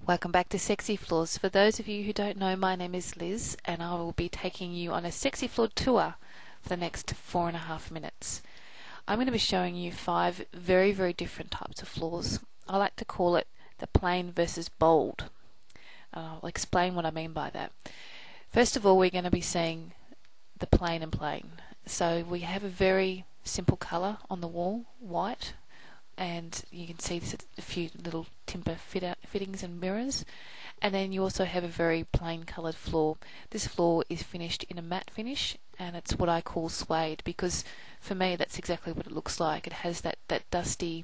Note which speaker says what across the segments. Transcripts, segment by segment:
Speaker 1: Welcome back to Sexy Floors. For those of you who don't know, my name is Liz and I will be taking you on a Sexy Floor tour for the next 4.5 minutes. I'm going to be showing you 5 very, very different types of floors. I like to call it the plain versus bold. I'll explain what I mean by that. First of all, we're going to be seeing the plain and plain. So we have a very simple colour on the wall, white, and you can see this a few little timber fittings and mirrors, and then you also have a very plain coloured floor. This floor is finished in a matte finish, and it's what I call suede, because for me that's exactly what it looks like. It has that dusty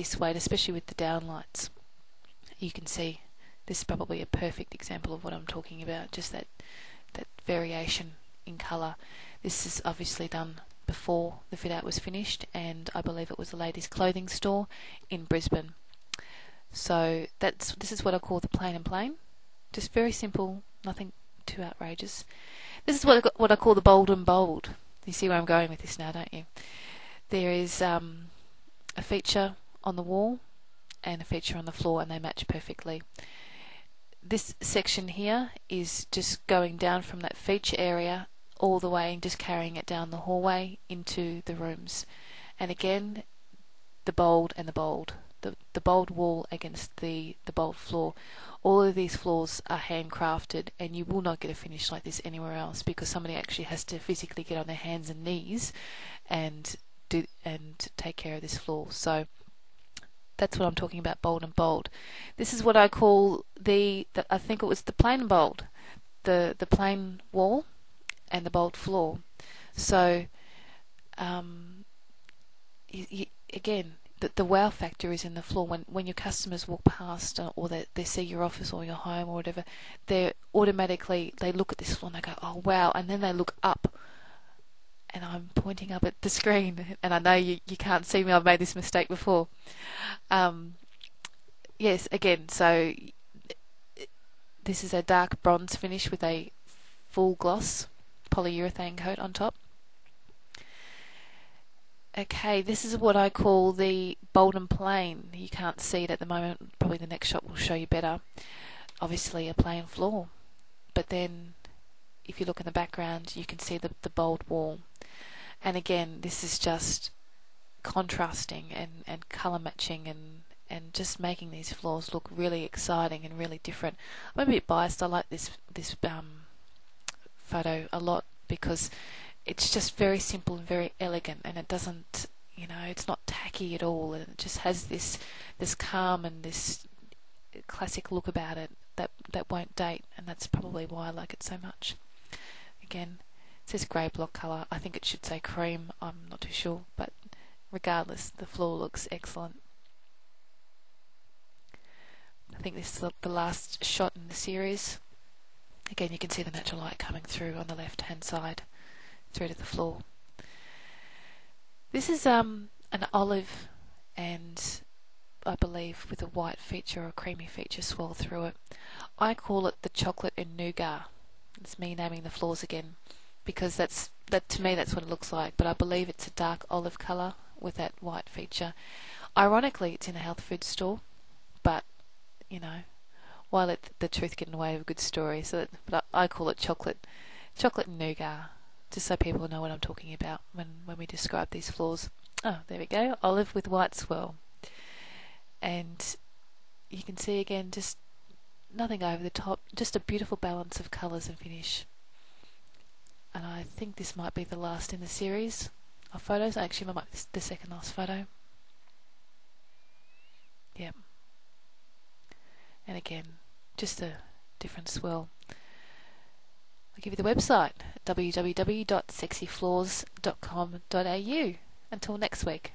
Speaker 1: suede, especially with the downlights. You can see this is probably a perfect example of what I'm talking about, just that variation in colour. This is obviously done before the fit out was finished, and I believe it was a ladies' clothing store in Brisbane. So this is what I call the plain and plain. Just very simple, nothing too outrageous. This is what I call the bold and bold. You see where I'm going with this now, don't you? There is a feature on the wall and a feature on the floor, and they match perfectly. This section here is just going down from that feature area all the way and just carrying it down the hallway into the rooms. And again, the bold and the bold. The bold wall against the bold floor. All of these floors are handcrafted, and you will not get a finish like this anywhere else, because somebody actually has to physically get on their hands and knees and take care of this floor. So that's what I'm talking about, bold and bold. This is what I call I think it was the plain and bold. The plain wall and the bold floor. So again, the wow factor is in the floor. When your customers walk past, or they see your office or your home or whatever, they look at this floor and they go, oh wow, and then they look up, and I'm pointing up at the screen, and I know you can't see me. I've made this mistake before. Yes, again, so this is a dark bronze finish with a full gloss polyurethane coat on top. Okay, this is what I call the bold and plain. You can't see it at the moment, probably the next shot will show you better. Obviously a plain floor, but then if you look in the background you can see the bold wall. And again, this is just contrasting and colour matching and just making these floors look really exciting and really different. I'm a bit biased. I like this photo a lot because it's just very simple and very elegant, and it doesn't, it's not tacky at all, and it just has this calm and this classic look about it that won't date, and that's probably why I like it so much. Again, it says grey block colour. I think it should say cream. I'm not too sure, but regardless, the floor looks excellent. I think this is the last shot in the series. Again, you can see the natural light coming through on the left hand side through to the floor. This is an olive, and I believe with a white feature or a creamy feature swirl through it. I call it the chocolate and nougat. It's me naming the floors again, because to me that's what it looks like, but I believe it's a dark olive colour with that white feature. Ironically, it's in a health food store, but why let the truth get in the way of a good story? But I call it chocolate and nougat, just so people know what I'm talking about when we describe these floors. Oh, there we go, olive with white swirl. And you can see again, just nothing over the top, just a beautiful balance of colours and finish. And I think this might be the last in the series of photos. Actually, it might be the second last photo. Yep. And again, just a different swirl. I'll give you the website, www.sexyfloors.com.au. Until next week.